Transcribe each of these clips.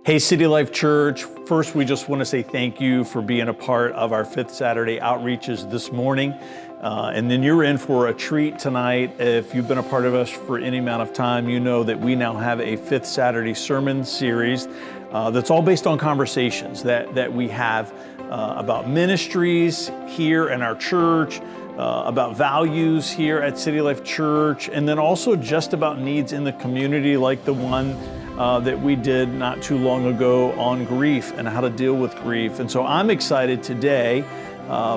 Hey, City Life Church. First, we just want to say thank you for being a part of our Fifth Saturday outreaches this morning. And then you're in for a treat tonight. If you've been a part of us for any amount of time, you know that we now have a Fifth Saturday sermon series that's all based on conversations that we have about ministries here in our church, about values here at City Life Church, and then also just about needs in the community like the one that we did not too long ago on grief and how to deal with grief. And so I'm excited today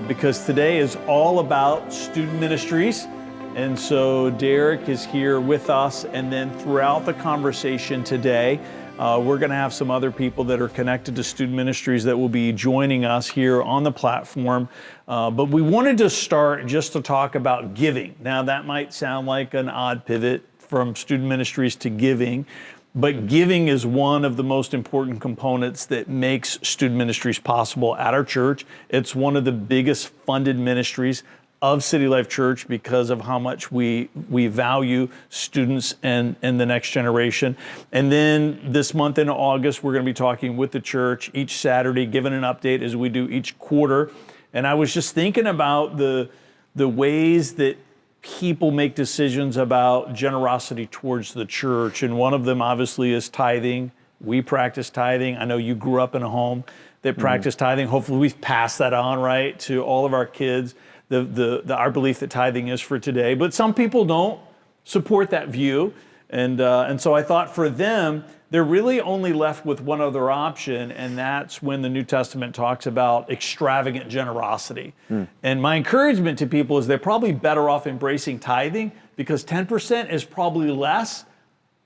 because today is all about student ministries. And so Derek is here with us, and then throughout the conversation today, we're going to have some other people that are connected to student ministries that will be joining us here on the platform. But we wanted to start just to talk about giving. Now that might sound like an odd pivot from student ministries to giving, but giving is one of the most important components that makes student ministries possible at our church. It's one of the biggest funded ministries of City Life Church because of how much we value students and the next generation. And then this month in August, we're going to be talking with the church each Saturday, giving an update as we do each quarter. And I was just thinking about the ways that people make decisions about generosity towards the church. And one of them obviously is tithing. We practice tithing. I know you grew up in a home that practiced tithing. Hopefully we've passed that on, right, to all of our kids, our belief that tithing is for today. But some people don't support that view. And so I thought for them, they're really only left with one other option, and that's when the New Testament talks about extravagant generosity. And my encouragement to people is they're probably better off embracing tithing because 10% is probably less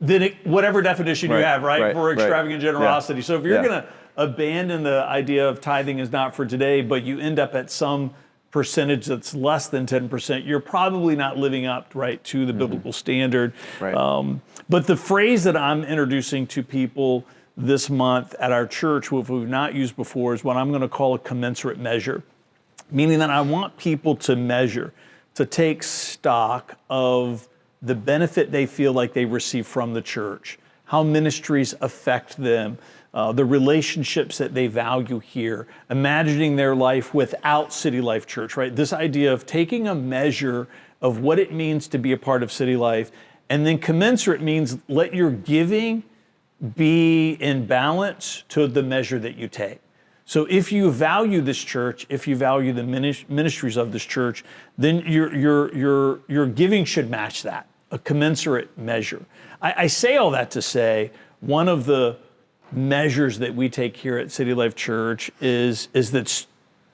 than whatever definition you have, right, for extravagant generosity. Yeah. So if you're going to abandon the idea of tithing is not for today, but you end up at some percentage that's less than 10%, you're probably not living up, right, to the biblical standard. Right. But the phrase that I'm introducing to people this month at our church, which we've not used before, is what I'm going to call a commensurate measure, meaning that I want people to measure, to take stock of the benefit they feel like they receive from the church, how ministries affect them, the relationships that they value here, imagining their life without City Life Church, right? This idea of taking a measure of what it means to be a part of City Life, and then commensurate means let your giving be in balance to the measure that you take. So if you value this church, if you value the ministries of this church, then your giving should match that, a commensurate measure. I say all that to say one of the measures that we take here at City Life Church is that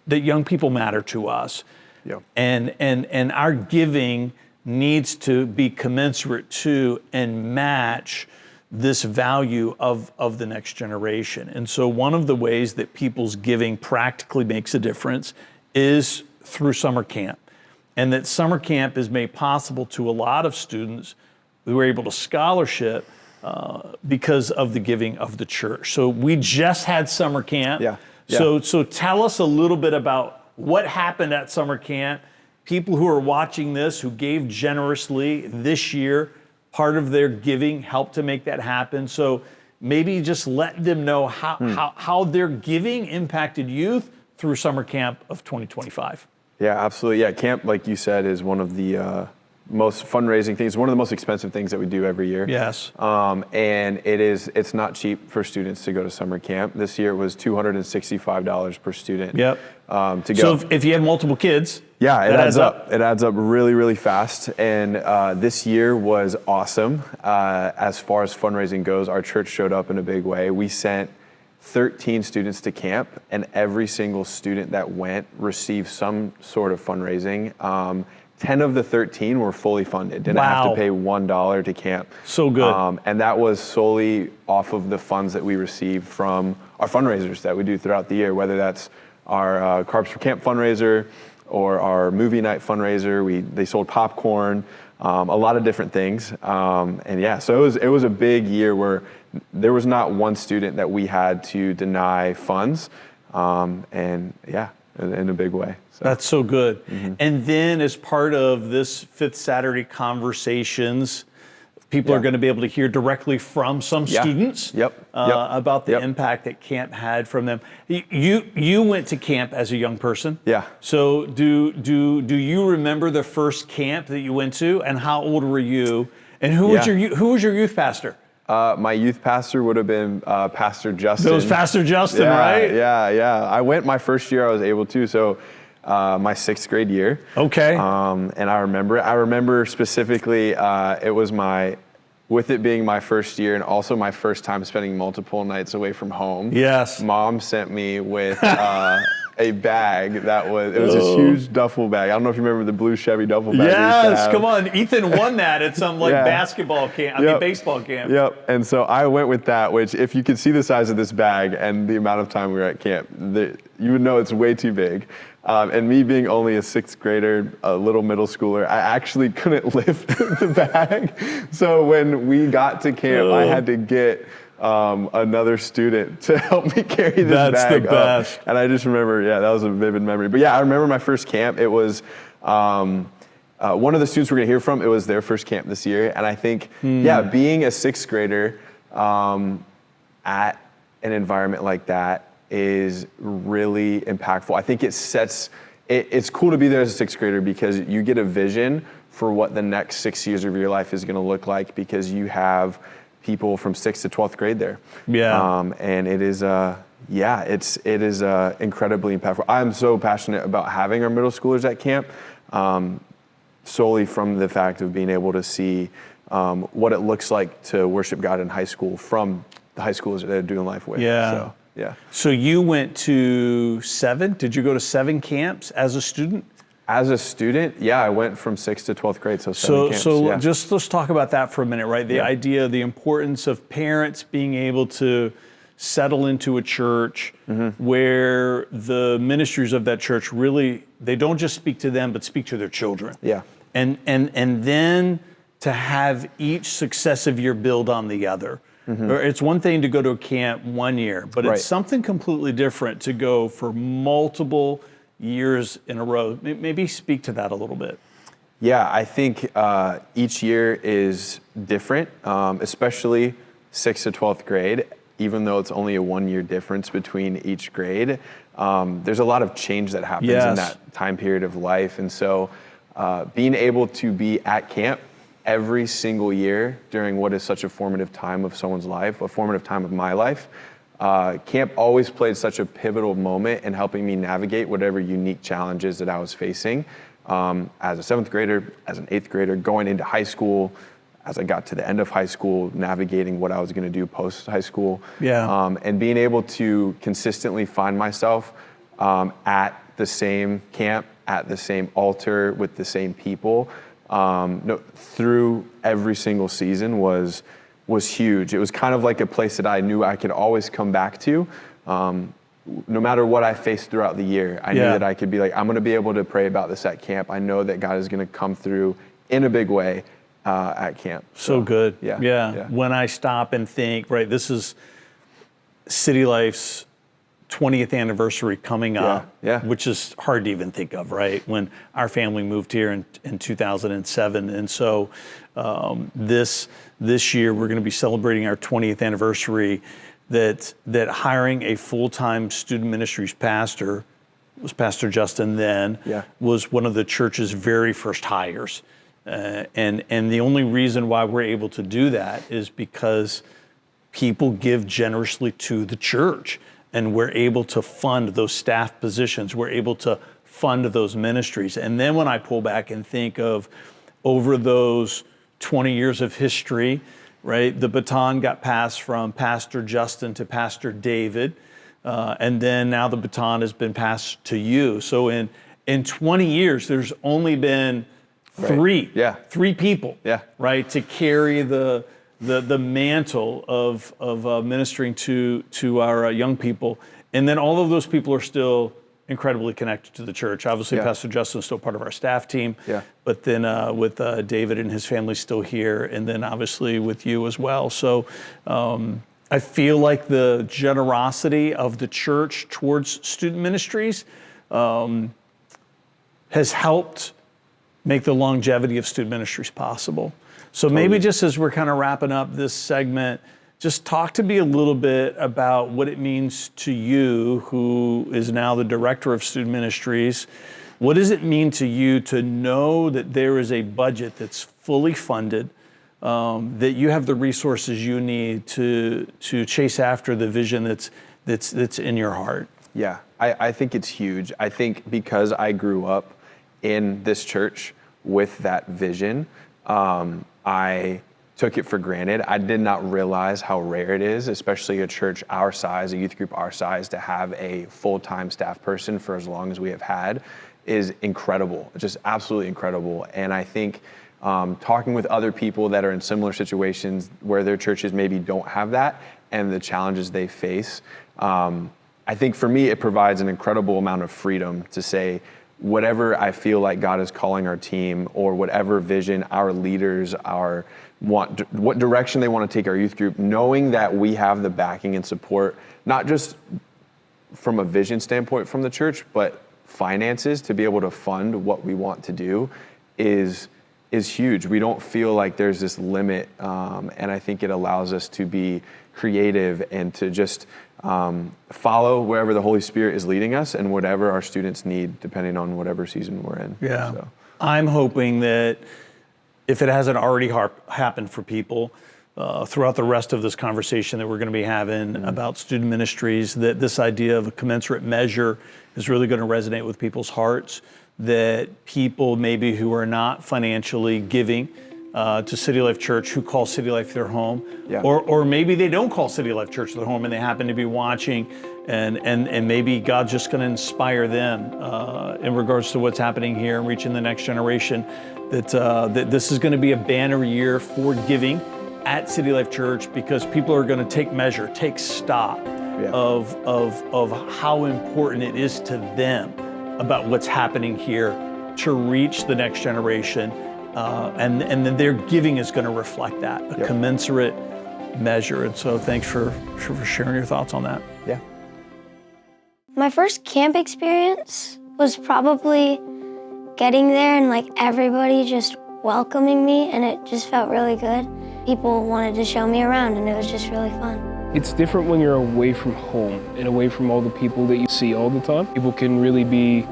young people matter to us. Yep. And our giving needs to be commensurate to and match this value of the next generation. And so one of the ways that people's giving practically makes a difference is through summer camp. And that summer camp is made possible to a lot of students who are able to scholarship because of the giving of the church. So we just had summer camp. Yeah. So tell us a little bit about what happened at summer camp. People who are watching this, who gave generously this year, part of their giving helped to make that happen. So maybe just let them know how their giving impacted youth through summer camp of 2025. Yeah, absolutely. Yeah, camp, like you said, is one of the most fundraising things, one of the most expensive things that we do every year. Yes. And it's not cheap for students to go to summer camp. This year it was $265 per student. Yep. To go. So if you have multiple kids, yeah, it adds up. It adds up really, really fast. And this year was awesome. As far as fundraising goes, our church showed up in a big way. We sent 13 students to camp, and every single student that went received some sort of fundraising. 10 of the 13 were fully funded, didn't have to pay $1 to camp. So good. And that was solely off of the funds that we received from our fundraisers that we do throughout the year, whether that's our Carbs for Camp fundraiser or our movie night fundraiser. They sold popcorn, a lot of different things. And yeah, so it was a big year where there was not one student that we had to deny funds. And yeah, in a big way. So. That's so good. And then as part of this Fifth Saturday Conversations People are going to be able to hear directly from some students about the impact that camp had from them. You went to camp as a young person. Yeah. So do you remember the first camp that you went to, and how old were you? And who was your youth pastor? My youth pastor would have been Pastor Justin. That was Pastor Justin, right? Yeah. I went my first year I was able to, so my 6th grade year. Okay. And I remember specifically, it was with it being my first year and also my first time spending multiple nights away from home. Yes. Mom sent me with a bag it was this huge duffel bag. I don't know if you remember the blue Chevy duffel bag. Yes, come on. Ethan won that at some basketball camp, baseball camp. Yep, and so I went with that, which if you could see the size of this bag and the amount of time we were at camp, you would know it's way too big. And me being only a 6th grader, a little middle schooler, I actually couldn't lift the bag. So when we got to camp, I had to get another student to help me carry this bag. That's the best. And I just remember, that was a vivid memory. But I remember my first camp. It was one of the students we're going to hear from. It was their first camp this year. And I think, being a 6th grader at an environment like that is really impactful. I think it's cool to be there as a 6th grader because you get a vision for what the next 6 years of your life is going to look like because you have people from 6th to 12th grade there. Yeah. And it is, it is incredibly impactful. I'm so passionate about having our middle schoolers at camp, solely from the fact of being able to see what it looks like to worship God in high school from the high schoolers that they're doing life with. Yeah. So you went to 7? Did you go to 7 camps as a student? As a student, I went from 6th to 12th grade, so 7 camps. So just let's talk about that for a minute, right? The idea, the importance of parents being able to settle into a church where the ministries of that church really, they don't just speak to them, but speak to their children. Yeah. And then to have each successive year build on the other. It's one thing to go to a camp one year, but it's something completely different to go for multiple years in a row. Maybe speak to that a little bit. Yeah, I think each year is different, especially 6th to 12th grade. Even though it's only a 1-year difference between each grade, there's a lot of change that happens in that time period of life. And so being able to be at camp every single year during what is such a formative time of someone's life, a formative time of my life, camp always played such a pivotal moment in helping me navigate whatever unique challenges that I was facing as a 7th grader, as an 8th grader, going into high school, as I got to the end of high school, navigating what I was going to do post high school. And being able to consistently find myself at the same camp, at the same altar, with the same people, through every single season was huge. It was kind of like a place that I knew I could always come back to. No matter what I faced throughout the year, I knew that I could be like, I'm going to be able to pray about this at camp. I know that God is going to come through in a big way at camp. So good. Yeah. When I stop and think, right, this is City Life's 20th anniversary coming up, which is hard to even think of, right? When our family moved here in 2007. And so this year we're going to be celebrating our 20th anniversary, that hiring a full-time student ministries pastor, was Pastor Justin then, was one of the church's very first hires. And the only reason why we're able to do that is because people give generously to the church. And we're able to fund those staff positions. We're able to fund those ministries. And then when I pull back and think of over those 20 years of history, right, the baton got passed from Pastor Justin to Pastor David. And then now the baton has been passed to you. So in 20 years, there's only been three people, right, to carry the mantle of ministering to our young people. And then all of those people are still incredibly connected to the church. Obviously, Pastor Justin is still part of our staff team, but then with David and his family still here, and then obviously with you as well. So I feel like the generosity of the church towards student ministries has helped make the longevity of student ministries possible. So maybe just as we're kind of wrapping up this segment, just talk to me a little bit about what it means to you, who is now the director of student ministries. What does it mean to you to know that there is a budget that's fully funded, that you have the resources you need to chase after the vision that's in your heart? Yeah, I think it's huge. I think because I grew up in this church with that vision, I took it for granted. I did not realize how rare it is, especially a church our size, a youth group our size, to have a full-time staff person for as long as we have had is incredible, just absolutely incredible. And I think talking with other people that are in similar situations where their churches maybe don't have that and the challenges they face, I think for me, it provides an incredible amount of freedom to say, whatever I feel like God is calling our team, or whatever vision our leaders what direction they want to take our youth group, knowing that we have the backing and support, not just from a vision standpoint from the church, but finances to be able to fund what we want to do is huge. We don't feel like there's this limit, and I think it allows us to be creative and to just follow wherever the Holy Spirit is leading us and whatever our students need, depending on whatever season we're in. Yeah. So. I'm hoping that if it hasn't already happened for people throughout the rest of this conversation that we're going to be having about student ministries, that this idea of a commensurate measure is really going to resonate with people's hearts, that people maybe who are not financially giving to City Life Church, who call City Life their home, or maybe they don't call City Life Church their home and they happen to be watching, and maybe God's just going to inspire them in regards to what's happening here and reaching the next generation, that this is going to be a banner year for giving at City Life Church, because people are going to take stock of how important it is to them about what's happening here to reach the next generation. And then their giving is going to reflect that, a commensurate measure. And so thanks for sharing your thoughts on that. Yeah. My first camp experience was probably getting there and like everybody just welcoming me, and it just felt really good. People wanted to show me around, and it was just really fun. It's different when you're away from home and away from all the people that you see all the time. People can really be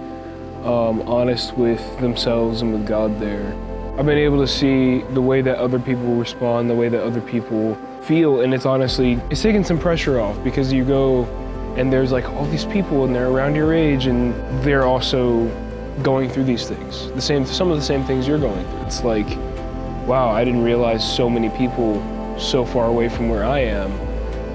honest with themselves and with God there. I've been able to see the way that other people respond, the way that other people feel, and it's taking some pressure off, because you go and there's like all these people and they're around your age and they're also going through these things, some of the same things you're going through. It's like, wow, I didn't realize so many people so far away from where I am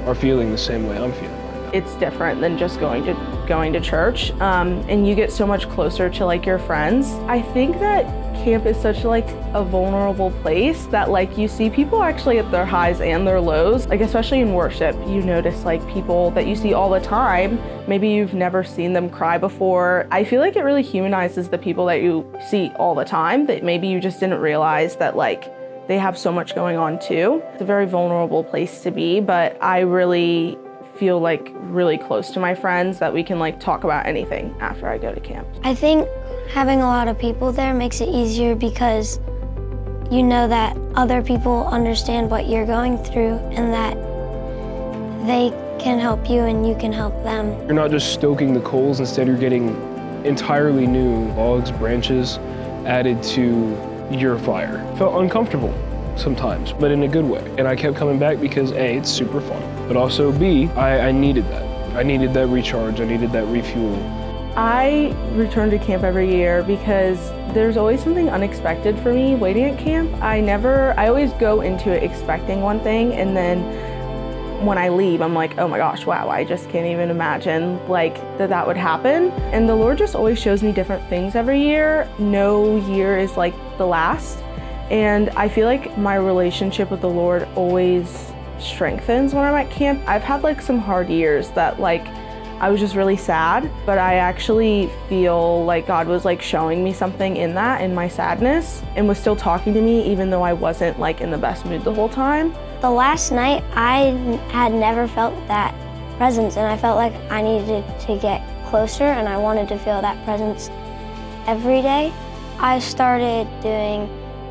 are feeling the same way I'm feeling. It's different than just going to church, and you get so much closer to like your friends. I think that camp is such like a vulnerable place that like you see people actually at their highs and their lows. Like especially in worship, you notice like people that you see all the time, maybe you've never seen them cry before. I feel like it really humanizes the people that you see all the time, that maybe you just didn't realize that like they have so much going on too. It's a very vulnerable place to be, but I really feel like really close to my friends that we can like talk about anything after I go to camp. I think having a lot of people there makes it easier, because you know that other people understand what you're going through and that they can help you and you can help them. You're not just stoking the coals, instead you're getting entirely new logs, branches added to your fire. It felt uncomfortable sometimes, but in a good way. And I kept coming back because A, it's super fun, but also B, I needed that. I needed that recharge, I needed that refuel. I return to camp every year because there's always something unexpected for me waiting at camp. I always go into it expecting one thing, and then when I leave, I'm like, oh my gosh, wow, I just can't even imagine like that would happen. And the Lord just always shows me different things every year. No year is like the last. And I feel like my relationship with the Lord always strengthens when I'm at camp. I've had like some hard years that like I was just really sad, but I actually feel like God was like showing me something in my sadness, and was still talking to me even though I wasn't like in the best mood the whole time. The last night, I had never felt that presence, and I felt like I needed to get closer, and I wanted to feel that presence every day. I started doing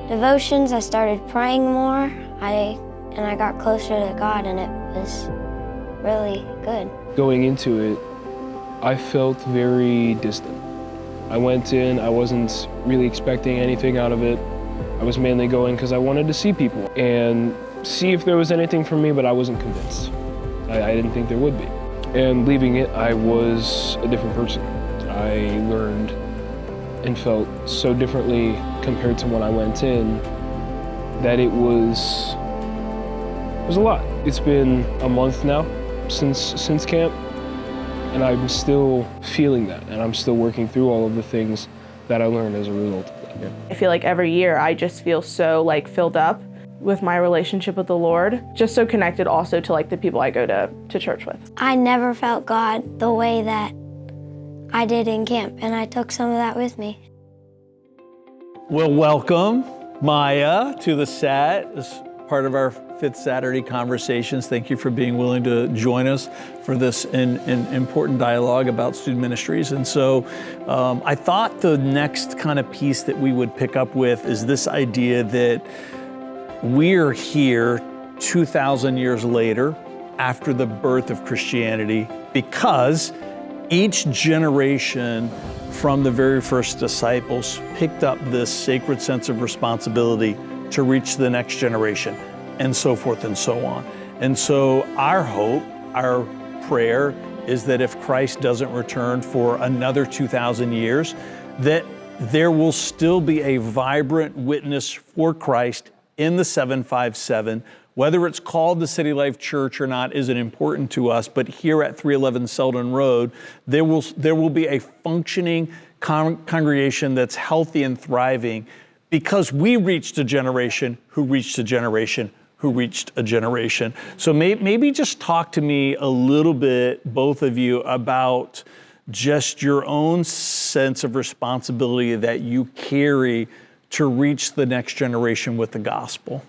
devotions, I started praying more, and I got closer to God, and it was really good. Going into it, I felt very distant. I went in, I wasn't really expecting anything out of it. I was mainly going because I wanted to see people and see if there was anything for me, but I wasn't convinced. I didn't think there would be. And leaving it, I was a different person. I learned and felt so differently compared to when I went in that it was a lot. It's been a month now since camp, and I'm still feeling that, and I'm still working through all of the things that I learned as a result of that. Yeah. I feel like every year I just feel so like filled up with my relationship with the Lord, just so connected also to like the people I go to church with. I never felt God the way that I did in camp, and I took some of that with me. Well, welcome, Maya, to the set as part of our Fifth Saturday Conversations. Thank you for being willing to join us for this important dialogue about student ministries. And so I thought the next kind of piece that we would pick up with is this idea that we're here 2,000 years later after the birth of Christianity because each generation from the very first disciples picked up this sacred sense of responsibility to reach the next generation, and so forth and so on. And so our hope, our prayer is that if Christ doesn't return for another 2,000 years, that there will still be a vibrant witness for Christ in the 757. Whether it's called the City Life Church or not isn't important to us, but here at 311 Selden Road, there will be a functioning congregation that's healthy and thriving because we reached a generation who reached a generation who reached a generation. So maybe just talk to me a little bit, both of you, about just your own sense of responsibility that you carry to reach the next generation with the gospel.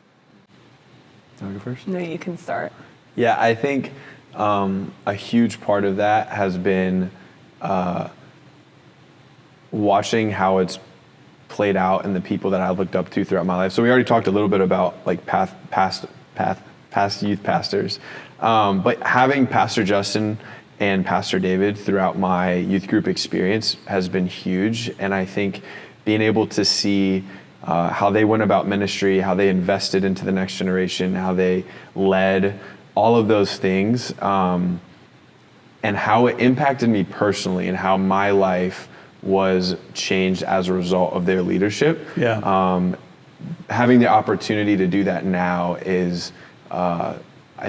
Do you want to go first? No, you can start. Yeah, I think a huge part of that has been watching how it's played out in the people that I looked up to throughout my life. So we already talked a little bit about like past youth pastors, but having Pastor Justin and Pastor David throughout my youth group experience has been huge. And I think being able to see how they went about ministry, how they invested into the next generation, how they led, all of those things, and how it impacted me personally and how my life was changed as a result of their leadership. Yeah. Having the opportunity to do that now is, I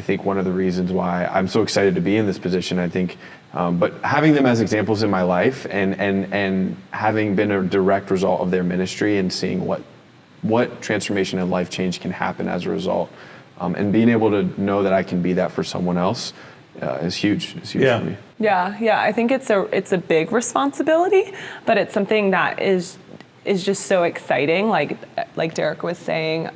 think, one of the reasons why I'm so excited to be in this position. I think, but having them as examples in my life and having been a direct result of their ministry and seeing what transformation and life change can happen as a result, and being able to know that I can be that for someone else is huge. It's huge for me. Yeah. I think it's a big responsibility, but it's something that is just so exciting. Like Derek was saying,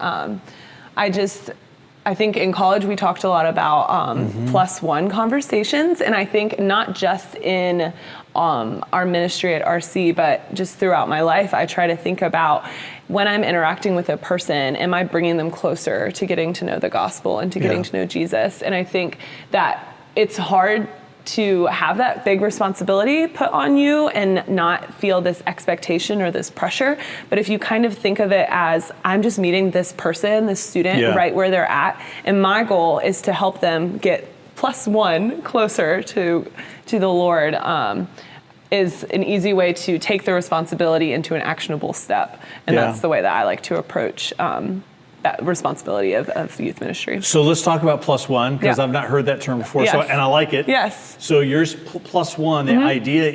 I think in college we talked a lot about +1 conversations, and I think not just in our ministry at RC, but just throughout my life, I try to think about when I'm interacting with a person, am I bringing them closer to getting to know the gospel and to getting to know Jesus? And I think that it's hard to have that big responsibility put on you and not feel this expectation or this pressure. But if you kind of think of it as, I'm just meeting this person, this student right where they're at, and my goal is to help them get +1 closer to the Lord, is an easy way to take the responsibility into an actionable step. And that's the way that I like to approach that responsibility of youth ministry. So let's talk about +1, because I've not heard that term before, so, and I like it. Yes. So yours +1, the idea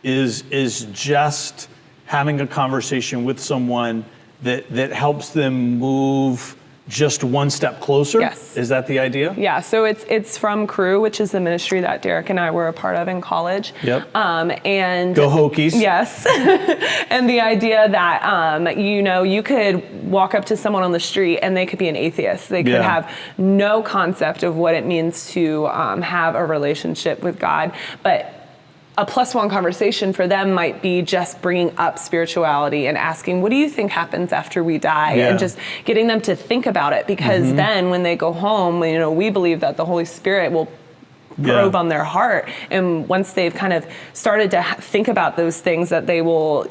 is just having a conversation with someone that helps them move just one step closer? Yes. Is that the idea? Yeah, so it's from Crew, which is the ministry that Derek and I were a part of in college. Yep. And Go Hokies. Yes. And the idea that, you could walk up to someone on the street and they could be an atheist. They could have no concept of what it means to have a relationship with God. But a +1 conversation for them might be just bringing up spirituality and asking, what do you think happens after we die? Yeah. And just getting them to think about it, because then when they go home, we believe that the Holy Spirit will probe on their heart. And once they've kind of started to think about those things, that they will,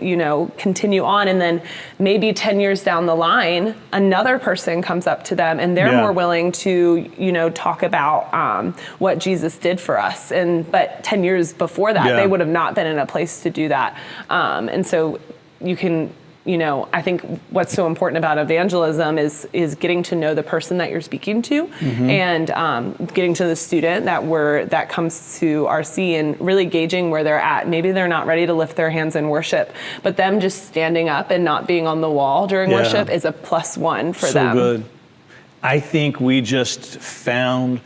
continue on. And then maybe 10 years down the line, another person comes up to them and they're more willing to, talk about what Jesus did for us. But 10 years before that, they would have not been in a place to do that. And so you can, I think what's so important about evangelism is getting to know the person that you're speaking to, and getting to the student that comes to RC, and really gauging where they're at. Maybe they're not ready to lift their hands in worship, but them just standing up and not being on the wall during worship is a +1 for them. So good. I think we just found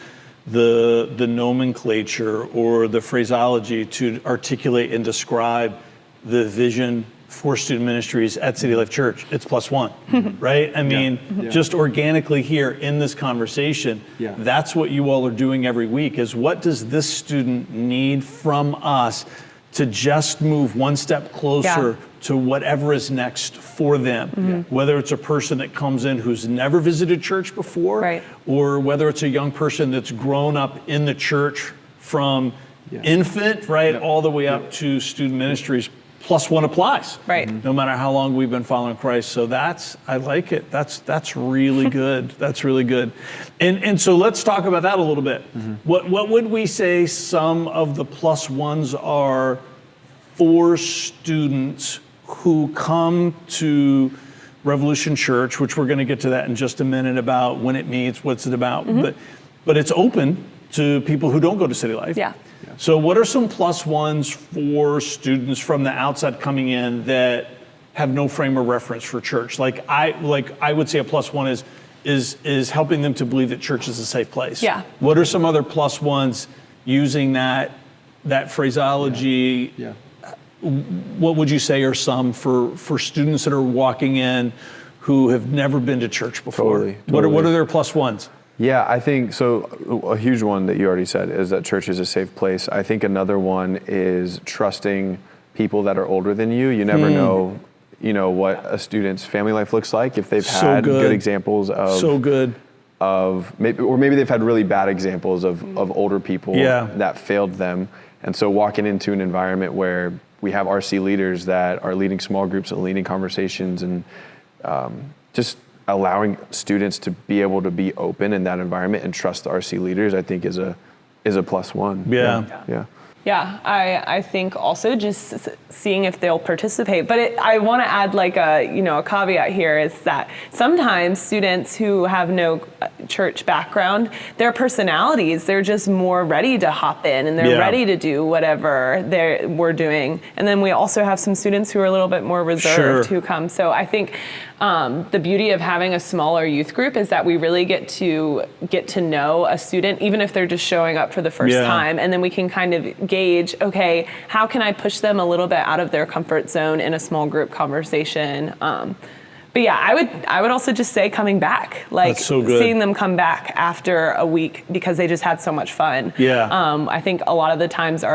the nomenclature or the phraseology to articulate and describe the vision for student ministries at City Life Church. It's +1, right? I mean, just organically here in this conversation, that's what you all are doing every week, is what does this student need from us to just move one step closer to whatever is next for them, whether it's a person that comes in who's never visited church before, or whether it's a young person that's grown up in the church from infant, all the way up to student ministries. +1 applies, no matter how long we've been following Christ. So I like it. That's really good. That's really good. And so let's talk about that a little bit. What would we say some of the +1s are for students who come to Revolution Church, which we're going to get to that in just a minute, about when it meets, what's it about, but it's open to people who don't go to City Life. So what are some +1s for students from the outside coming in that have no frame of reference for church? I would say a +1 is helping them to believe that church is a safe place. What are some other +1s using that phraseology? What would you say are some for students that are walking in who have never been to church before? Totally. What are their +1s? Yeah, I think so. A huge one that you already said is that church is a safe place. I think another one is trusting people that are older than you. You never know, what a student's family life looks like, if they've had good examples of maybe they've had really bad examples of older people that failed them. And so walking into an environment where we have RC leaders that are leading small groups and leading conversations, and just allowing students to be able to be open in that environment and trust the RC leaders, I think is a +1. Yeah, I think also just seeing if they'll participate. But I want to add a caveat here, is that sometimes students who have no church background, their personalities, they're just more ready to hop in, and they're ready to do whatever we're doing. And then we also have some students who are a little bit more reserved who come. So I think the beauty of having a smaller youth group is that we really get to know a student, even if they're just showing up for the first time, and then we can kind of gauge, okay, how can I push them a little bit out of their comfort zone in a small group conversation? But yeah, I would also just say coming back, seeing them come back after a week because they just had so much fun. I think a lot of the times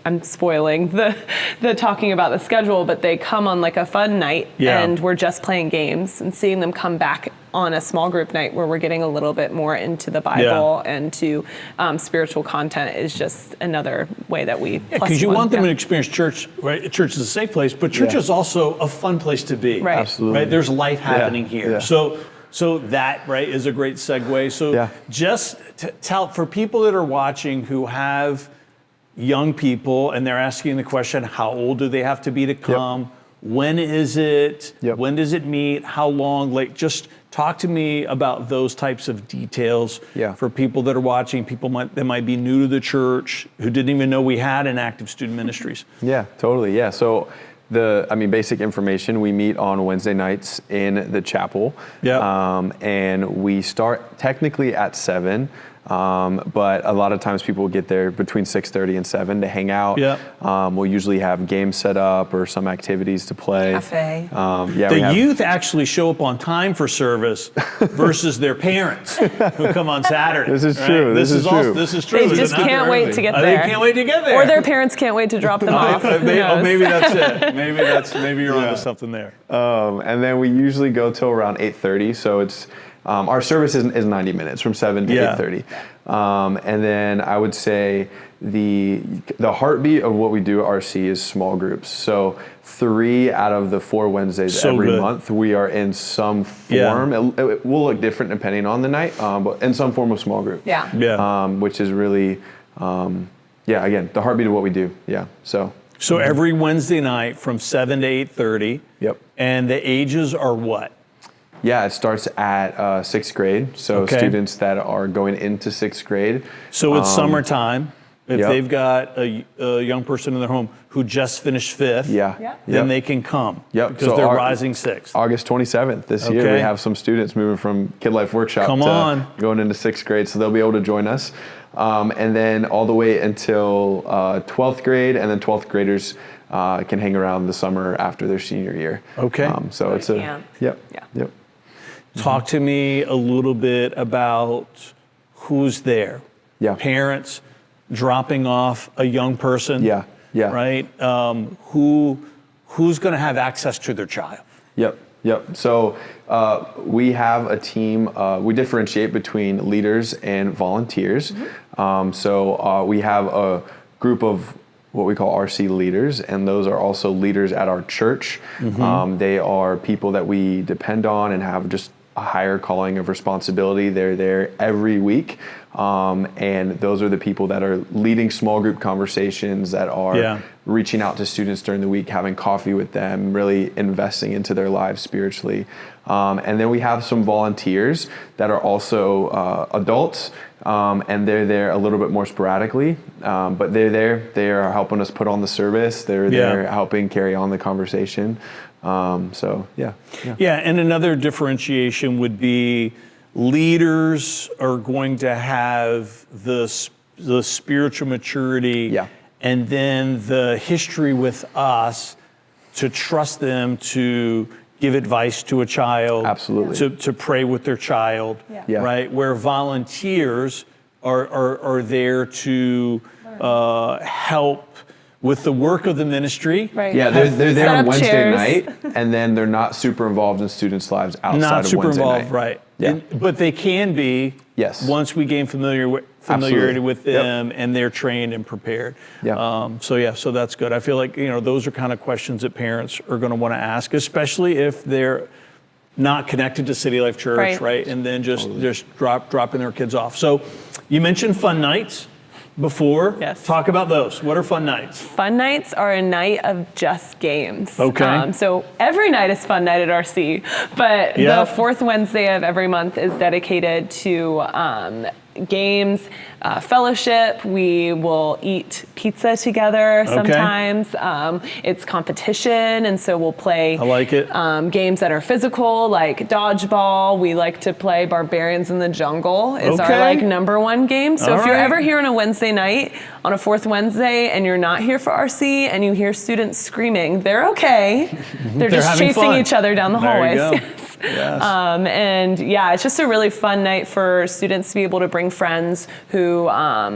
I'm spoiling the talking about the schedule, but they come on a fun night and we're just playing games, and seeing them come back on a small group night where we're getting a little bit more into the Bible and to spiritual content is just another way that we because you want them to experience church, right? Church is a safe place, but church is also a fun place to be. Absolutely. Right? There's life happening here. So that, is a great segue. So just tell, for people that are watching who have young people and they're asking the question, how old do they have to be to come? When is it? When does it meet? How long? Just talk to me about those types of details for people that are watching, people that might be new to the church, who didn't even know we had an active student ministries. Yeah, totally. Yeah. So basic information, we meet on Wednesday nights in the chapel. And we start technically at 7. But a lot of times people will get there between 6:30 and 7 to hang out. Yeah. We'll usually have games set up or some activities to play. Cafe. The youth actually show up on time for service versus their parents who come on Saturday. This is right? true. This is true. This is true. They is it just not? can't wait to get They there. can't wait to get there. Or their parents can't wait to drop them off. Who knows? Maybe that's it. Maybe you're onto something there. And then we usually go till around 8:30. So it's our service is 90 minutes from 7 to 8:30. And then I would say the heartbeat of what we do at RC is small groups. So 3 out of the 4 Wednesdays every month we are in some form. It will look different depending on the night, but in some form of small group. Yeah. Which is really, again, the heartbeat of what we do. Yeah. So every Wednesday night from 7 to 8:30. Yep. And the ages are what? Yeah, it starts at 6th grade. So students that are going into 6th grade. So it's summertime. If Yep. they've got a young person in their home who just finished 5th, then they can come because So they're rising 6th. August 27th this year, we have some students moving from Kid Life Workshop to going into 6th grade, so they'll be able to join us. And then all the way until 12th grade, and then 12th graders can hang around the summer after their senior year. Okay. So it's camp. Yep. Talk to me a little bit about who's there. Yeah. Parents dropping off a young person. Yeah. Right? Who's going to have access to their child? Yep. So we have a team. We differentiate between leaders and volunteers. So we have a group of what we call RC leaders, and those are also leaders at our church. They are people that we depend on and have just a higher calling of responsibility. They're there every week. And those are the people that are leading small group conversations, that are reaching out to students during the week, having coffee with them, really investing into their lives spiritually. And then we have some volunteers that are also adults, and they're there a little bit more sporadically, but they're there. They are helping us put on the service. They're there helping carry on the conversation. And another differentiation would be leaders are going to have the spiritual maturity and then the history with us to trust them to give advice to a child, absolutely, to pray with their child, right? Where volunteers are there to help with the work of the ministry. Right. Yeah, they're there on Wednesday chairs. night, and then they're not super involved in students' lives outside Not of super Wednesday involved, night. right? Yeah. But they can be. Yes. Once we gain familiarity Absolutely. with them, and they're trained and prepared. So that's good. I feel like those are kind of questions that parents are going to want to ask, especially if they're not connected to City Life Church, right? And then just dropping their kids off. So you mentioned fun nights before. Yes. Talk about those. What are fun nights? Fun nights are a night of just games. Okay. So every night is fun night at RC, but the 4th Wednesday of every month is dedicated to games, fellowship. We will eat pizza together sometimes. It's competition, and so we'll play games that are physical, like dodgeball. We like to play Barbarians in the Jungle. It's our #1 game. So if you're ever here on a Wednesday night, on a 4th Wednesday, and you're not here for RC and you hear students screaming, they're okay. They're just chasing each other down the hallways. Yes. And it's just a really fun night for students to be able to bring friends who are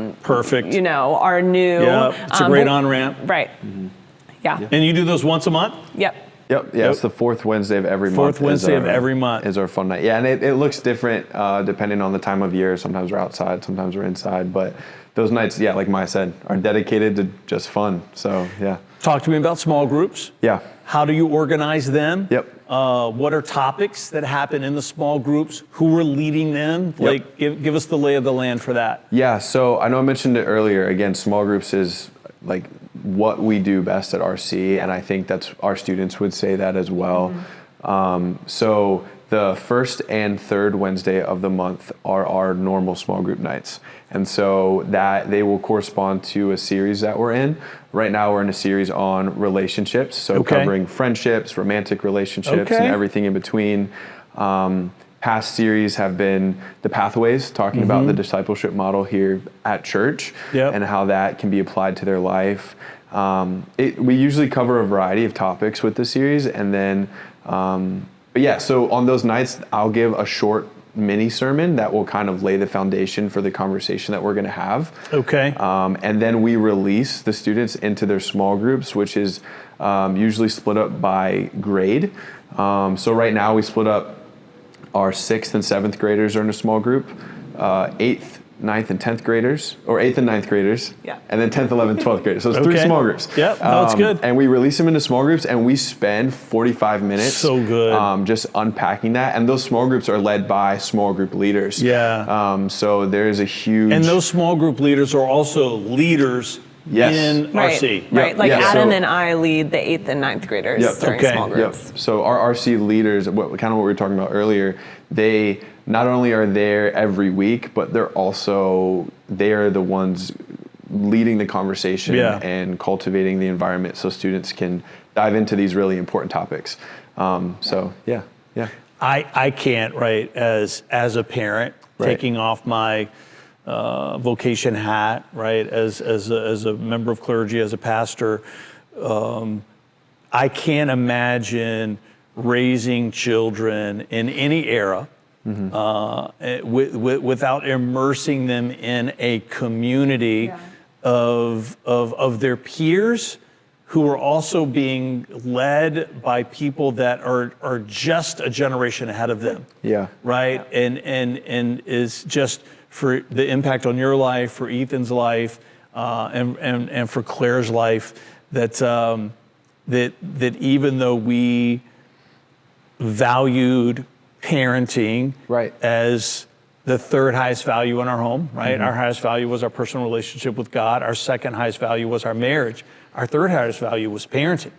new. Yeah, it's a great on-ramp. Right. Yeah. And you do those once a month? Yep. Yeah, it's the 4th Wednesday of every month. Fourth Wednesday of every month is our fun night. Yeah, and it looks different depending on the time of year. Sometimes we're outside, sometimes we're inside, but those nights, like Maya said, are dedicated to just fun. So, Talk to me about small groups. Yeah. How do you organize them? Yep. What are topics that happen in the small groups? Who are leading them? Like, give us the lay of the land for that. Yeah, so I know I mentioned it earlier. Again, small groups is like what we do best at RC, and I think that's our students would say that as well. So the 1st and 3rd Wednesday of the month are our normal small group nights. And so that they will correspond to a series that we're in. Right now we're in a series on relationships, so covering friendships, romantic relationships, and everything in between. Past series have been the Pathways, talking about the discipleship model here at church and how that can be applied to their life. We usually cover a variety of topics with the series, and then, but yeah, so on those nights, I'll give a short mini sermon that will kind of lay the foundation for the conversation that we're going to have. Okay. And then we release the students into their small groups, which is usually split up by grade. So right now we split up our 6th and 7th graders are in a small group, 8th, 9th, and 10th graders, or 8th and 9th graders, and then 10th, 11th, 12th graders. So it's 3 small groups. Yep, that's good. And we release them into small groups, and we spend 45 minutes So good. just unpacking that. And those small groups are led by small group leaders. Yeah. So there's a huge... And those small group leaders are also leaders in RC. Right, like Yeah, Adam so- and I lead the 8th and 9th graders during small groups. So our RC leaders, kind of what we were talking about earlier, they not only are there every week, but they are the ones leading the conversation and cultivating the environment so students can dive into these really important topics. So yeah. I can't, right, as a parent, taking off my vocation hat, right, as a member of clergy, as a pastor, I can't imagine raising children in any era without immersing them in a community of their peers who are also being led by people that are just a generation ahead of them. Yeah. Right? And is just for the impact on your life, for Ethan's life, and for Claire's life, that even though we valued parenting as the third highest value in our home, right? Our highest value was our personal relationship with God. Our second highest value was our marriage. Our third highest value was parenting,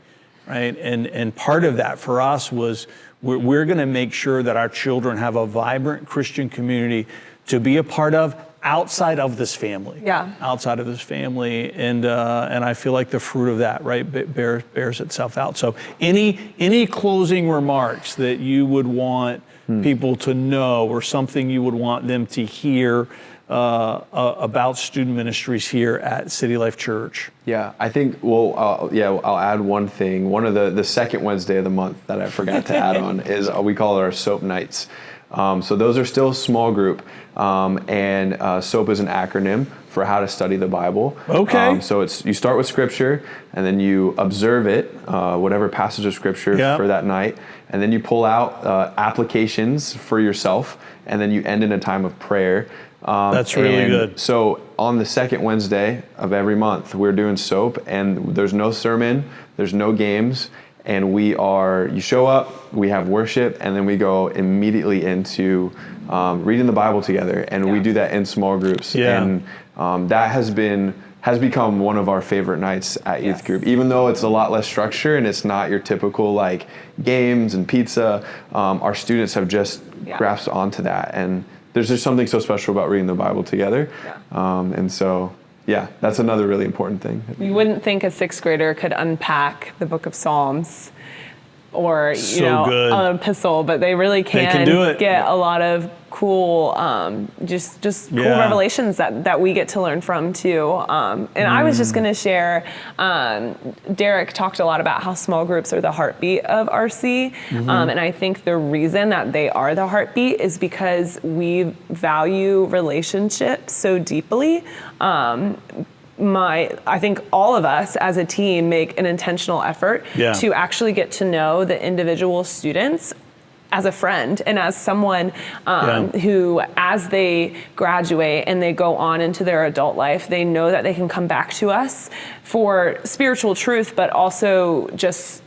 right? And part of that for us was we're going to make sure that our children have a vibrant Christian community to be a part of outside of this family. Yeah. Outside of this family. And I feel like the fruit of that, right, bears itself out. So any closing remarks that you would want people to know, or something you would want them to hear about student ministries here at City Life Church? Yeah, I think, I'll add one thing. One of the second Wednesday of the month that I forgot to add on is we call it our SOAP nights. So those are still small group, and SOAP is an acronym for how to study the Bible. Okay. So you start with Scripture, and then you observe it, whatever passage of Scripture for that night, and then you pull out applications for yourself, and then you end in a time of prayer. That's really good. So on the second Wednesday of every month, we're doing SOAP, and there's no sermon, there's no games. And you show up, we have worship, and then we go immediately into reading the Bible together. And we do that in small groups. Yeah. And that has become one of our favorite nights at youth group. Even though it's a lot less structure and it's not your typical like games and pizza, our students have just grasped onto that. And there's just something so special about reading the Bible together. And so... yeah, that's another really important thing. You wouldn't think a 6th grader could unpack the book of Psalms or, an epistle, but they really can do it. get a lot of cool, just cool revelations that we get to learn from too. And I was just gonna share, Derek talked a lot about how small groups are the heartbeat of RC. And I think the reason that they are the heartbeat is because we value relationships so deeply. I think all of us as a team make an intentional effort to actually get to know the individual students as a friend and as someone who, as they graduate and they go on into their adult life, they know that they can come back to us for spiritual truth, but also just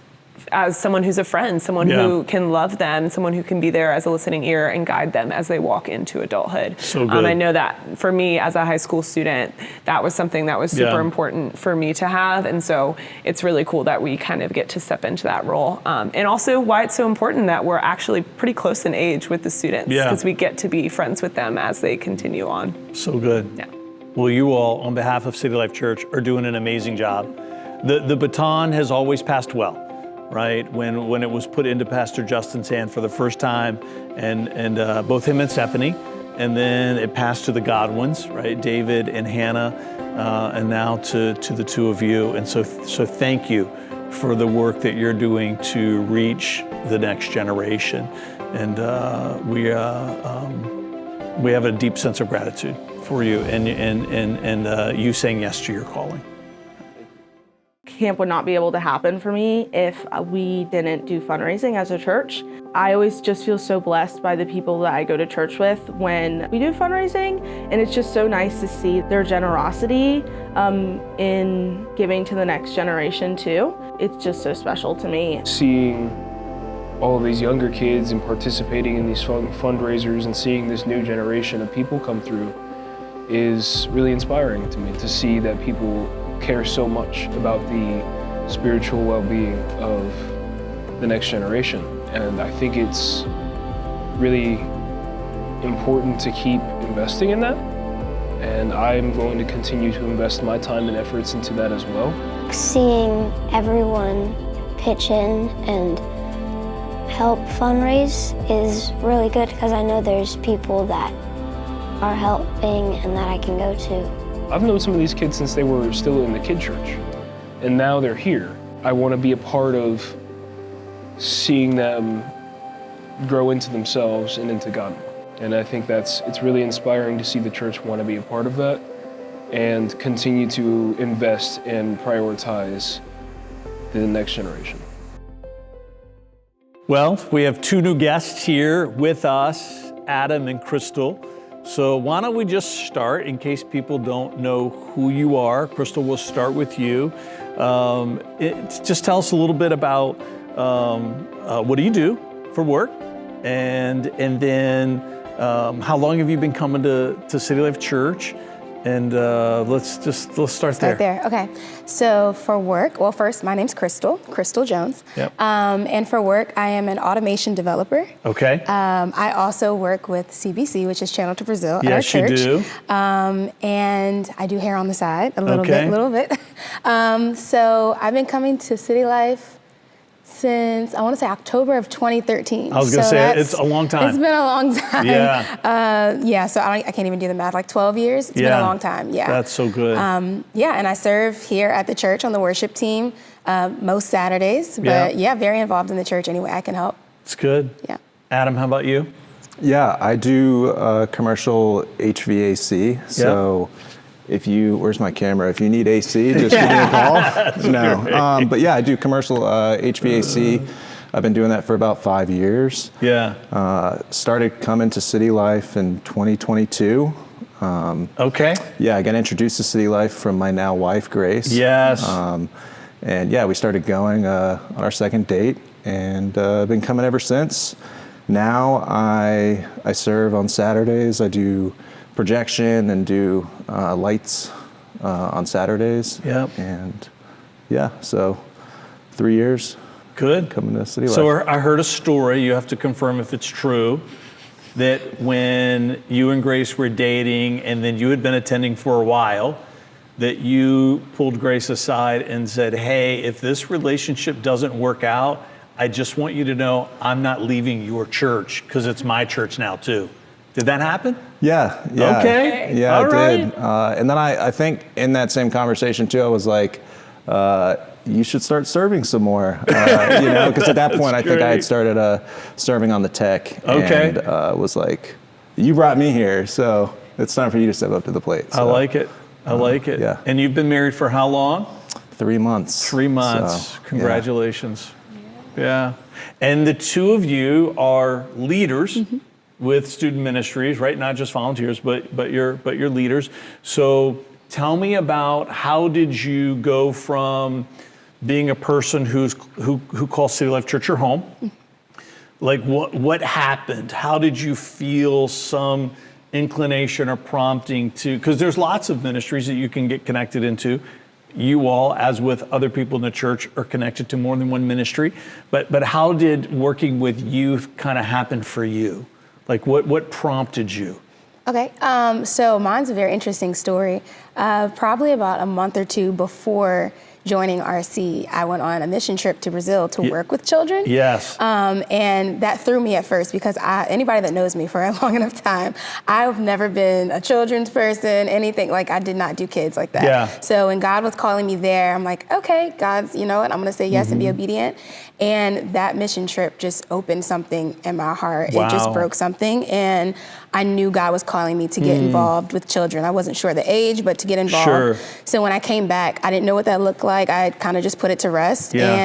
as someone who's a friend, someone who can love them, someone who can be there as a listening ear and guide them as they walk into adulthood. So good. I know that for me as a high school student, that was something that was super important for me to have. And so it's really cool that we kind of get to step into that role. And also why it's so important that we're actually pretty close in age with the students, because we get to be friends with them as they continue on. So good. Yeah. Well, you all, on behalf of City Life Church, are doing an amazing job. The baton has always passed well. right? When it was put into Pastor Justin's hand for the first time, and both him and Stephanie, and then it passed to the Godwins, right? David and Hannah, and now to the two of you. And so thank you for the work that you're doing to reach the next generation. And we have a deep sense of gratitude for you and you saying yes to your calling. Camp would not be able to happen for me if we didn't do fundraising as a church. I always just feel so blessed by the people that I go to church with when we do fundraising, and it's just so nice to see their generosity in giving to the next generation too. It's just so special to me. Seeing all of these younger kids and participating in these fundraisers and seeing this new generation of people come through is really inspiring to me, to see that people care so much about the spiritual well-being of the next generation. And I think it's really important to keep investing in that. And I'm going to continue to invest my time and efforts into that as well. Seeing everyone pitch in and help fundraise is really good because I know there's people that are helping and that I can go to. I've known some of these kids since they were still in the kid church, and now they're here. I want to be a part of seeing them grow into themselves and into God. And I think it's really inspiring to see the church want to be a part of that and continue to invest and prioritize the next generation. Well, we have two new guests here with us, Adam and Crystal. So why don't we just start, in case people don't know who you are. Crystal, we'll start with you. Just tell us a little bit about what do you do for work, and then how long have you been coming to City Life Church? And let's start there. Okay. So for work, well, first, my name's Crystal Jones. Yep. And for work, I am an automation developer. Okay. I also work with CBC, which is Channel to Brazil at our Yes, you church. do. And I do hair on the side, a little bit. So I've been coming to City Life since, I want to say, October of 2013. I was going to say, it's a long time. It's been a long time. Yeah. So I can't even do the math, like 12 years. It's been a long time, yeah. That's so good. And I serve here at the church on the worship team most Saturdays. But very involved in the church any way I can help. It's good. Yeah. Adam, how about you? Yeah, I do commercial HVAC. So where's my camera? If you need AC, just give me a call. No, but yeah, I do commercial HVAC. I've been doing that for about 5 years. Yeah. Started coming to City Life in 2022. Okay. Yeah, I got introduced to City Life from my now wife, Grace. Yes. And yeah, we started going on our second date, and I've been coming ever since. Now I serve on Saturdays. I do projection and do lights on Saturdays. Yep. And yeah, so 3 years. Good. Coming to City Life. So I heard a story, you have to confirm if it's true, that when you and Grace were dating and then you had been attending for a while, that you pulled Grace aside and said, hey, if this relationship doesn't work out, I just want you to know I'm not leaving your church because it's my church now too. Did that happen? Yeah. Okay. Yeah, All I right. did. And then I think in that same conversation too, I was like, you should start serving some more, because at that point I think I had started serving on the tech. Okay. And was like, you brought me here, so it's time for you to step up to the plate. So, I like it. I like it. Yeah. And you've been married for how long? 3 months. 3 months. So, Congratulations. Yeah. And the two of you are leaders with student ministries, right? Not just volunteers, but you're leaders. So tell me about, how did you go from being a person who calls City Life Church your home? Like what happened? How did you feel some inclination or prompting to, because there's lots of ministries that you can get connected into. You all, as with other people in the church, are connected to more than one ministry. But how did working with youth kind of happen for you? Like what prompted you? Okay, so mine's a very interesting story. Probably about a month or two before joining RC, I went on a mission trip to Brazil to work with children. Yes. And that threw me at first because anybody that knows me for a long enough time, I've never been a children's person, anything. Like, I did not do kids like that. Yeah. So when God was calling me there, I'm like, okay, God's, you know what, I'm gonna say yes and be obedient. And that mission trip just opened something in my heart. Wow. It just broke something. And I knew God was calling me to get involved with children. I wasn't sure the age, but to get involved. Sure. So when I came back, I didn't know what that looked like. I kind of just put it to rest. Yeah.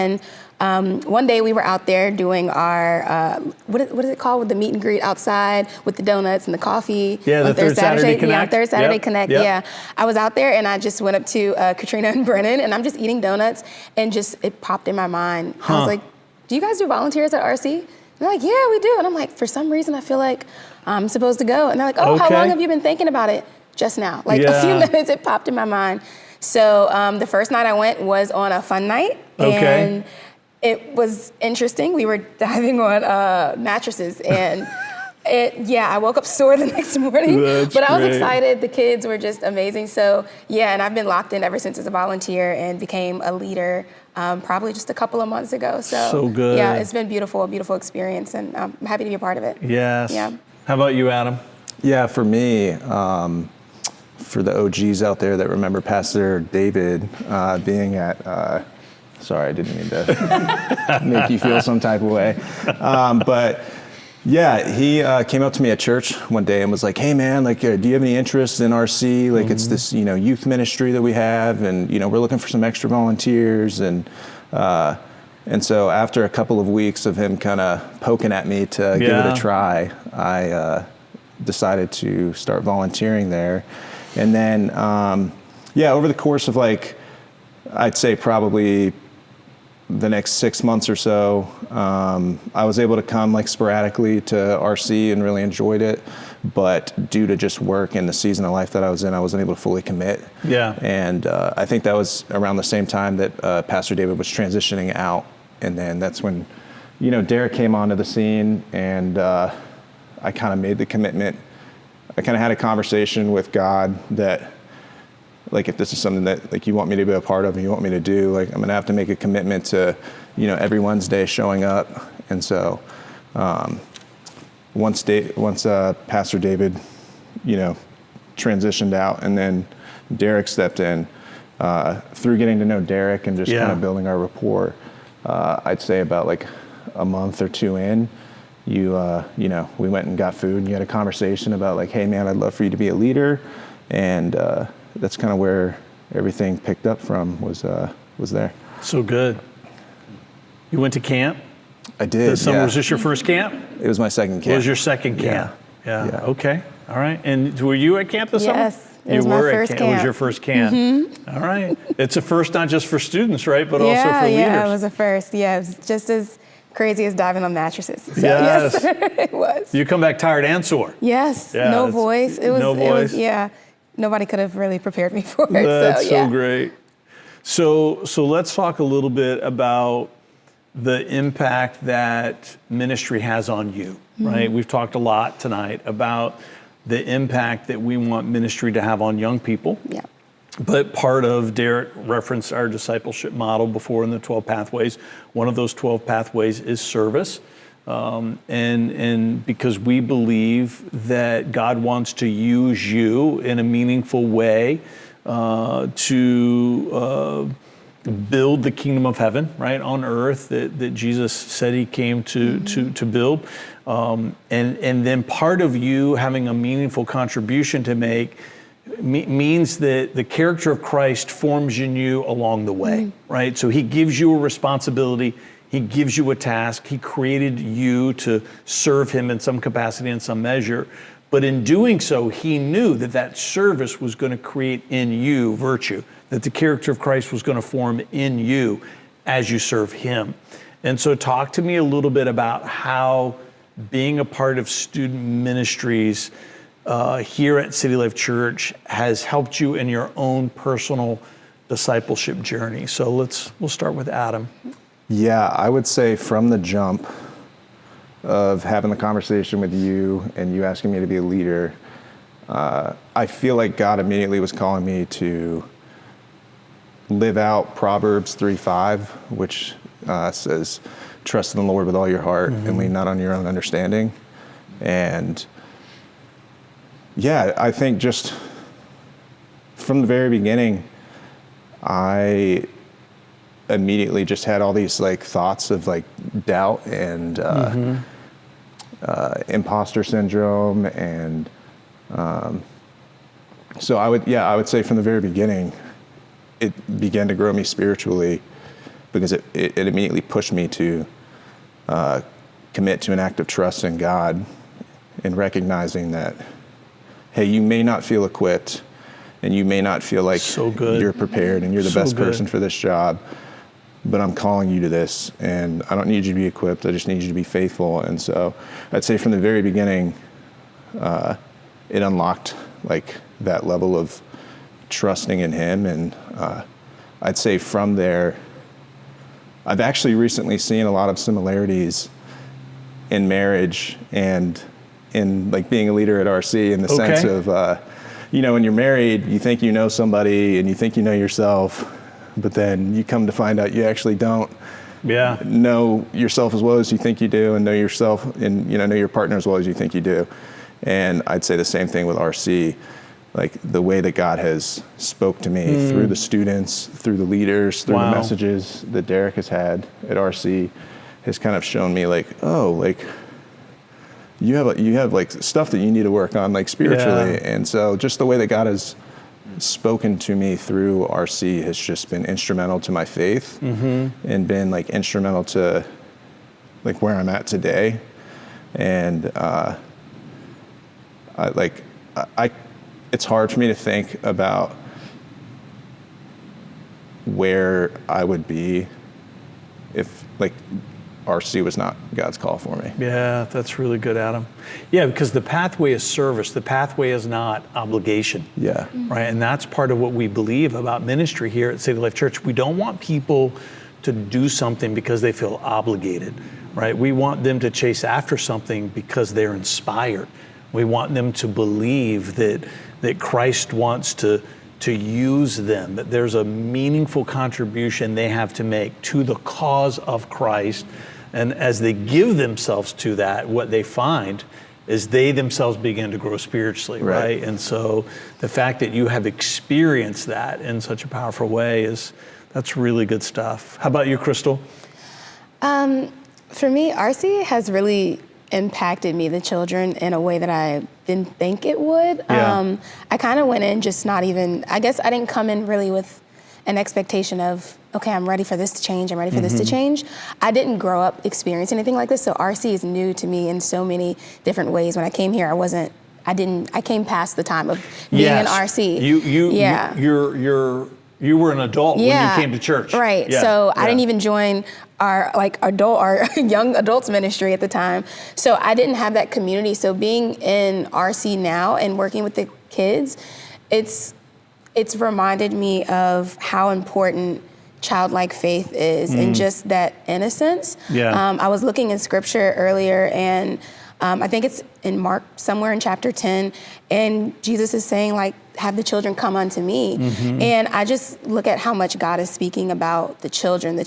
And one day we were out there doing our, what is it called, with the meet and greet outside with the donuts and the coffee. Yeah, the Third Saturday Connect. Yeah, Third Saturday Yep. Connect, Yep. yeah. I was out there and I just went up to Katrina and Brennan and I'm just eating donuts and just, it popped in my mind. I was like, do you guys do volunteers at RC? And they're like, yeah, we do. And I'm like, for some reason, I feel like I'm supposed to go. And they're like, oh, how long have you been thinking about it? Just now. Like a few minutes, it popped in my mind. So the first night I went was on a fun night. Okay. And it was interesting. We were diving on mattresses and I woke up sore the next morning. But I was great. excited. The kids were just amazing. So yeah, and I've been locked in ever since as a volunteer and became a leader probably just a couple of months ago. So good. Yeah, it's been beautiful, a beautiful experience, and I'm happy to be a part of it. Yes. Yeah. How about you, Adam? Yeah, for me, for the OGs out there that remember Pastor David being at, sorry, I didn't mean to make you feel some type of way. But yeah, he came up to me at church one day and was like, hey man, like, do you have any interest in RC? Like, it's this, youth ministry that we have, and, we're looking for some extra volunteers. And so after a couple of weeks of him kind of poking at me to give it a try, I decided to start volunteering there. And then, over the course of I'd say probably the next 6 months or so, I was able to come sporadically to RC and really enjoyed it. But due to just work and the season of life that I was in, I wasn't able to fully commit. Yeah. And I think that was around the same time that Pastor David was transitioning out. And then that's when, Derek came onto the scene, and I kind of made the commitment. I kind of had a conversation with God that, if this is something that you want me to be a part of and you want me to do, I'm gonna have to make a commitment to, every Wednesday showing up. And so once Pastor David, transitioned out, and then Derek stepped in, through getting to know Derek and just kind of building our rapport, I'd say about a month or two in, we went and got food and you had a conversation about hey man, I'd love for you to be a leader. And that's kind of where everything picked up from, was there. So good. You went to camp? I did. This summer, was this your first camp? It was my second camp. It was your second camp. Yeah. Okay. All right. And were you at camp this summer? Yes. It was my first camp. It was your first camp. Mm-hmm. All right. It's a first not just for students, right? But also for leaders. Yeah, it was a first. Yeah, it was just as crazy as diving on mattresses. So, yes. It was. You come back tired and sore. Yes. Yeah, no voice. It was. No voice. Nobody could have really prepared me for it. That's so great. So let's talk a little bit about the impact that ministry has on you, right? We've talked a lot tonight about the impact that we want ministry to have on young people. Yeah. But part of, Derek referenced our discipleship model before in the 12 pathways. One of those 12 pathways is service. And because we believe that God wants to use you in a meaningful way to build the kingdom of heaven, right, on earth that Jesus said he came to build. And then part of you having a meaningful contribution to make means that the character of Christ forms in you along the way, right? So he gives you a responsibility. He gives you a task. He created you to serve him in some capacity, in some measure. But in doing so, he knew that service was going to create in you virtue, that the character of Christ was going to form in you as you serve him. And so talk to me a little bit about how being a part of student ministries here at City Life Church has helped you in your own personal discipleship journey. So we'll start with Adam. Yeah, I would say from the jump of having the conversation with you and you asking me to be a leader, I feel like God immediately was calling me to live out Proverbs 3:5, which says, trust in the Lord with all your heart and lean not on your own understanding. And yeah, I think just from the very beginning, I immediately just had all these like thoughts of like doubt and imposter syndrome. And so I would say from the very beginning, it began to grow me spiritually, because it immediately pushed me to commit to an act of trust in God, and recognizing that, hey, you may not feel equipped, and you may not feel like you're prepared and you're the best person for this job, but I'm calling you to this, and I don't need you to be equipped, I just need you to be faithful. And so I'd say from the very beginning, it unlocked like that level of trusting in him. And I'd say from there, I've actually recently seen a lot of similarities in marriage and in like being a leader at RC, in the sense of, when you're married, you think you know somebody and you think you know yourself, but then you come to find out you actually don't know yourself as well as you think you do, and know yourself and know your partner as well as you think you do. And I'd say the same thing with RC. Like the way that God has spoke to me through the students, through the leaders, through the messages that Derek has had at RC, has kind of shown me like, oh, like you have like stuff that you need to work on like spiritually. Yeah. And so just the way that God has spoken to me through RC has just been instrumental to my faith, and been like instrumental to like where I'm at today. And it's hard for me to think about where I would be if like RC was not God's call for me. Yeah, that's really good, Adam. Yeah, because the pathway is service. The pathway is not obligation. Yeah. Right, and that's part of what we believe about ministry here at City Life Church. We don't want people to do something because they feel obligated, right? We want them to chase after something because they're inspired. We want them to believe that Christ wants to use them, that there's a meaningful contribution they have to make to the cause of Christ. And as they give themselves to that, what they find is they themselves begin to grow spiritually, right? And so the fact that you have experienced that in such a powerful way that's really good stuff. How about you, Crystal? For me, RC has really impacted me, the children, in a way that I didn't think it would. I kind of went in just not even, I guess I didn't come in really with an expectation of, okay, I'm ready for this to change, I'm ready for this to change. I didn't grow up experiencing anything like this, so RC is new to me in so many different ways. When I came here, I came past the time of being in RC. You were an adult when you came to church. Right, so I didn't even join our young adults ministry at the time. So I didn't have that community. So being in RC now and working with the kids, it's reminded me of how important childlike faith is, and just that innocence. I was looking in scripture earlier, and I think it's in Mark, somewhere in chapter 10, and Jesus is saying, like, have the children come unto me. And I just look at how much God is speaking about the children,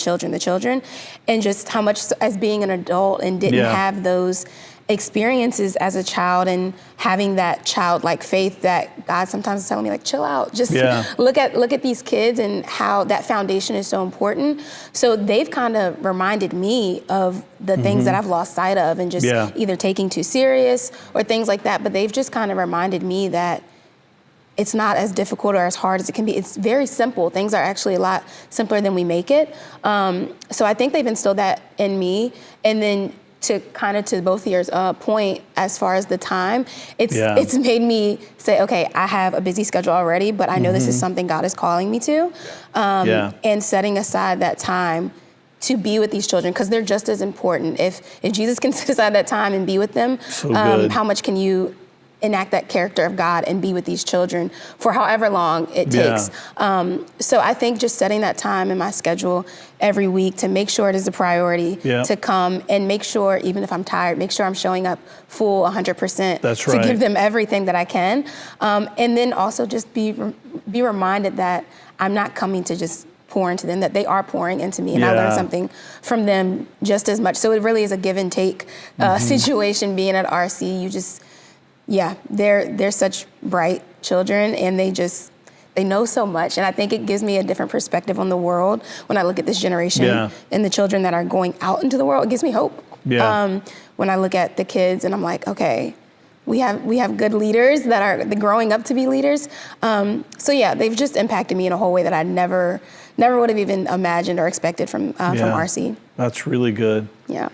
and just how much, as being an adult and didn't have those experiences as a child, and having that childlike faith, that God sometimes is telling me, like, chill out, just look at these kids and how that foundation is so important. So they've kind of reminded me of the things that I've lost sight of, and just either taking too serious or things like that. But they've just kind of reminded me that it's not as difficult or as hard as it can be. It's very simple. Things are actually a lot simpler than we make it. So I think they've instilled that in me. And then to both of your point, as far as the time, it's made me say, okay, I have a busy schedule already, but I know this is something God is calling me to. And setting aside that time to be with these children, because they're just as important. If Jesus can set aside that time and be with them, how much can you enact that character of God and be with these children for however long it takes? So I think just setting that time in my schedule every week to make sure it is a priority to come, and make sure, even if I'm tired, make sure I'm showing up full 100% to give them everything that I can. And then also just be reminded that I'm not coming to just pour into them, that they are pouring into me, and I Yeah. learn something from them just as much. So it really is a give and take situation being at RC. You just, they're such bright children, and they know so much. And I think it gives me a different perspective on the world when I look at this generation and the children that are going out into the world. It gives me hope. Yeah. When I look at the kids and I'm like, okay, we have good leaders that are growing up to be leaders. So yeah, they've just impacted me in a whole way that I never would have even imagined or expected from RC. That's really good. Yeah.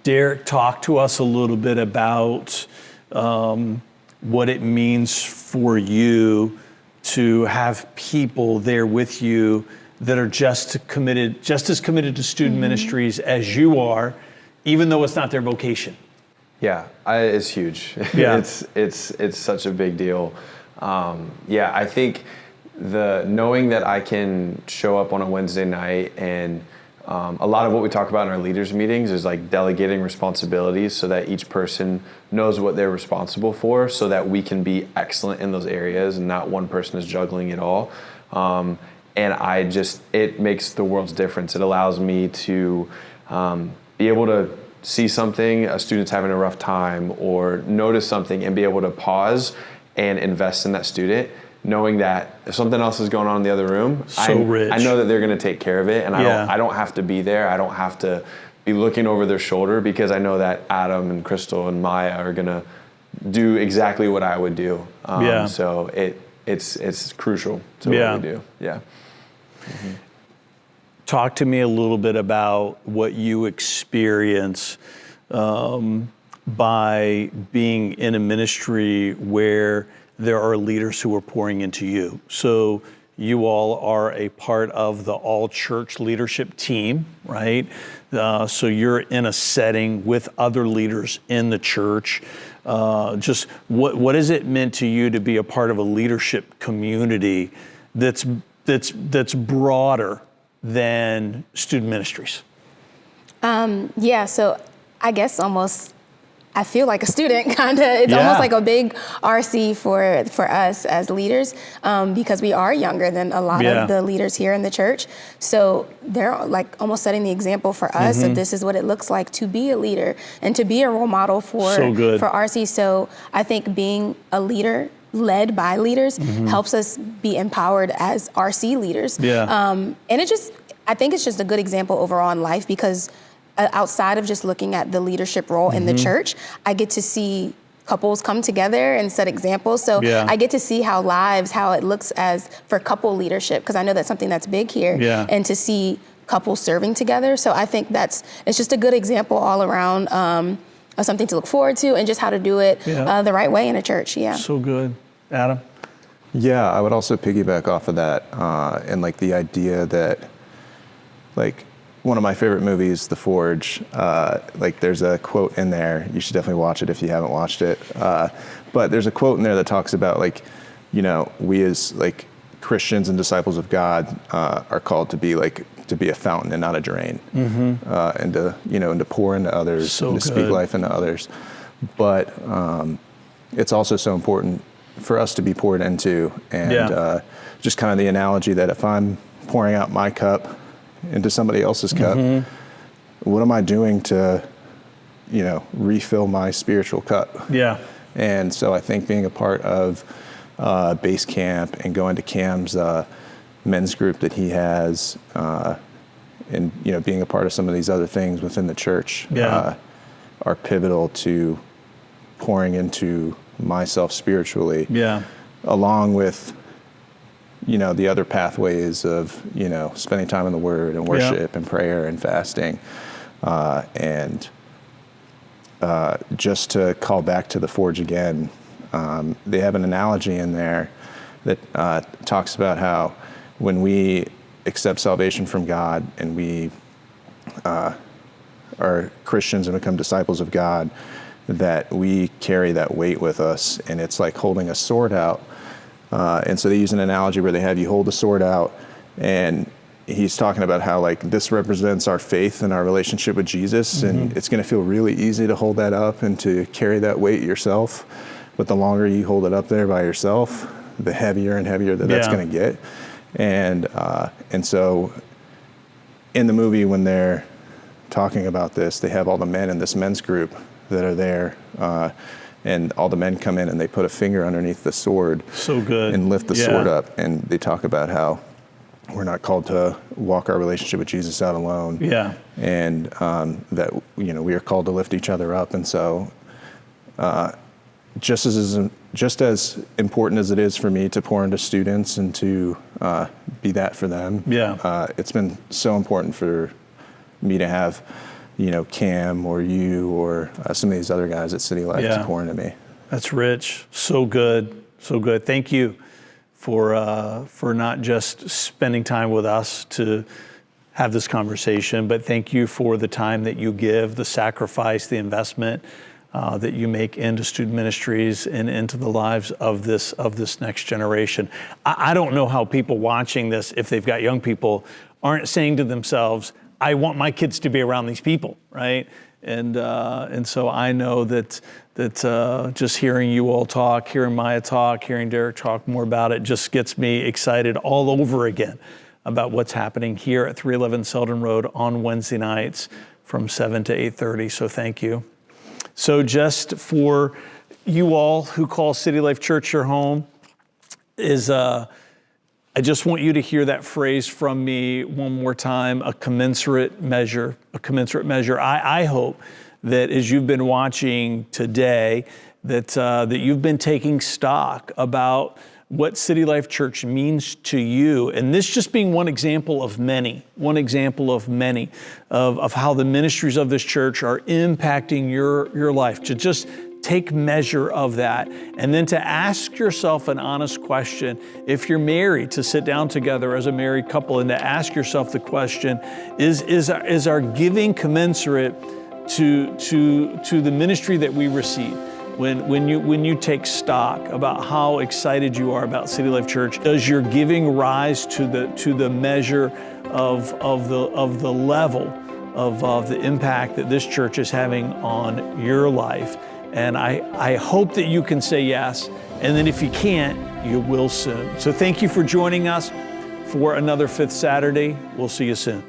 Derek, talk to us a little bit about what it means for you to have people there with you that are just as committed to student ministries as you are, even though it's not their vocation. Yeah, it's huge. Yeah. It's such a big deal. I think knowing that I can show up on a Wednesday night, and a lot of what we talk about in our leaders meetings is like delegating responsibilities so that each person knows what they're responsible for, so that we can be excellent in those areas and not one person is juggling it all. And it makes the world's difference. It allows me to be able to see something, a student's having a rough time, or notice something and be able to pause and invest in that student, knowing that if something else is going on in the other room, I know that they're going to take care of it, and I don't have to be there. I don't have to be looking over their shoulder, because I know that Adam and Crystal and Maya are going to do exactly what I would do. So it's crucial to what we do. Yeah. Mm-hmm. Talk to me a little bit about what you experience by being in a ministry where there are leaders who are pouring into you. So you all are a part of the all church leadership team, right? So you're in a setting with other leaders in the church. Just what has it meant to you to be a part of a leadership community that's broader than student ministries? So I guess I feel like a student, kind of. It's almost like a big RC for us as leaders, because we are younger than a lot of the leaders here in the church. So they're like almost setting the example for us of this is what it looks like to be a leader and to be a role model for RC. So I think being a leader led by leaders helps us be empowered as RC leaders. And I think it's just a good example overall in life, because outside of just looking at the leadership role in the church, I get to see couples come together and set examples. So I get to see how it looks as for couple leadership, because I know that's something that's big here, and to see couples serving together. So I think it's just a good example all around of something to look forward to, and just how to do it the right way in a church. Yeah. So good. Adam? Yeah, I would also piggyback off of that, and like the idea that, like, one of my favorite movies, The Forge, like there's a quote in there, you should definitely watch it if you haven't watched it, but there's a quote in there that talks about, like, we as like Christians and disciples of God are called to be a fountain and not a drain, and to pour into others, and to speak life into others. But it's also so important for us to be poured into, and just kind of the analogy that if I'm pouring out my cup into somebody else's cup, what am I doing to, refill my spiritual cup? Yeah. And so I think being a part of Base Camp and going to Cam's men's group that he has, and being a part of some of these other things within the church are pivotal to pouring into myself spiritually, along with the other pathways of spending time in the Word and worship and prayer and fasting, and just to call back to the Forge again, they have an analogy in there that talks about how when we accept salvation from God and we are Christians and become disciples of God, that we carry that weight with us, and it's like holding a sword out. And so they use an analogy where they have you hold the sword out, and he's talking about how like this represents our faith and our relationship with Jesus, and it's going to feel really easy to hold that up and to carry that weight yourself. But the longer you hold it up there by yourself, the heavier and heavier that's going to get. And so in the movie, when they're talking about this, they have all the men in this men's group that are there, and all the men come in and they put a finger underneath the sword. So good. And lift the sword up, and they talk about how we're not called to walk our relationship with Jesus out alone. Yeah. And that, you know, we are called to lift each other up. And so just as important as it is for me to pour into students and to be that for them, it's been so important for me to have, you know, Cam or you or some of these other guys at City Life to pour into me. That's rich. So good. So good. Thank you for not just spending time with us to have this conversation, but thank you for the time that you give, the sacrifice, the investment that you make into student ministries and into the lives of this next generation. I don't know how people watching this, if they've got young people, aren't saying to themselves, I want my kids to be around these people, right? And so I know that just hearing you all talk, hearing Maya talk, hearing Derek talk more about it just gets me excited all over again about what's happening here at 311 Selden Road on Wednesday nights from 7 to 8:30. So thank you. So just for you all who call City Life Church your home, I just want you to hear that phrase from me one more time, a commensurate measure, a commensurate measure. I hope that as you've been watching today, that you've been taking stock about what City Life Church means to you. And this just being one example of many, of how the ministries of this church are impacting your life. To just take measure of that, and then to ask yourself an honest question. If you're married, to sit down together as a married couple and to ask yourself the question, is our giving commensurate to the ministry that we receive? When you take stock about how excited you are about City Life Church, does your giving rise to the measure of the level of the impact that this church is having on your life? And I hope that you can say yes. And then if you can't, you will soon. So thank you for joining us for another Fifth Saturday. We'll see you soon.